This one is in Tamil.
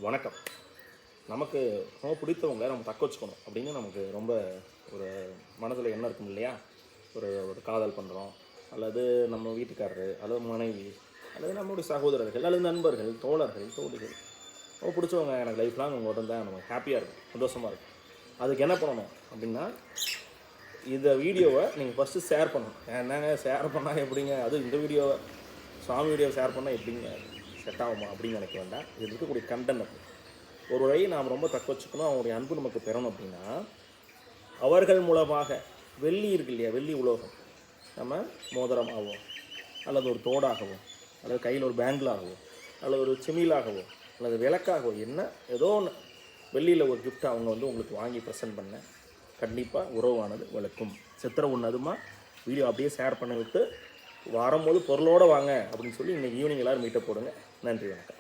வணக்கம். நமக்கு ரொம்ப பிடித்தவங்கள நம்ம தக்க வச்சுக்கணும் அப்படின்னு நமக்கு ரொம்ப ஒரு மனதில் எண்ணம் இருக்கும் இல்லையா? ஒரு ஒரு காதல் பண்ணுறோம், அல்லது நம்ம வீட்டுக்காரரு, அல்லது மனைவி, அல்லது நம்முடைய சகோதரர்கள், அல்லது நண்பர்கள், தோழர்கள், தோழிகள், ரொம்ப பிடிச்சவங்க எனக்கு லைஃப் லாங் உங்கள்கிட்ட இருந்தால் நமக்கு ஹாப்பியாக இருக்கும், சந்தோஷமாக இருக்கும். அதுக்கு என்ன பண்ணணும் அப்படின்னா, இந்த வீடியோவை நீங்கள் ஃபஸ்ட்டு ஷேர் பண்ணணும். என்னங்க ஷேர் பண்ணால் எப்படிங்க, அதுவும் இந்த வீடியோவை சாமி வீடியோவை ஷேர் பண்ணால் எப்படிங்க செட் ஆகுமா அப்படின்னு நினைக்க வேண்டாம். இது இருக்கக்கூடிய கண்டென்ட் அப்படி ஒரு வழியை நாம் ரொம்ப தக்க வச்சுக்கணும், அவங்களுடைய அன்பு நமக்கு பெறணும் அப்படின்னா, அவர்கள் மூலமாக வெள்ளி இருக்கு இல்லையா, வெள்ளி உலோகம், நம்ம மோதிரமாகவோ அல்லது ஒரு தோடாகவோ அல்லது கையில் ஒரு பேங்கிளாகவோ அல்லது ஒரு சிமிலாகவோ அல்லது விளக்காகவோ என்ன ஏதோ ஒன்று வெள்ளியில் ஒரு கிஃப்ட் அவங்க உங்களுக்கு வாங்கி ப்ரெசென்ட் பண்ண கண்டிப்பாக உறவானது விளக்கும். சித்திரை ஒன்று அதுமா வீடியோ அப்படியே ஷேர் பண்ணி விட்டு வரும்போது பொருளோடு வாங்க அப்படின்னு சொல்லி இன்றைக்கி ஈவினிங் எல்லோரும் மீட்டப் போடுங்க. நன்றி, வணக்கம்.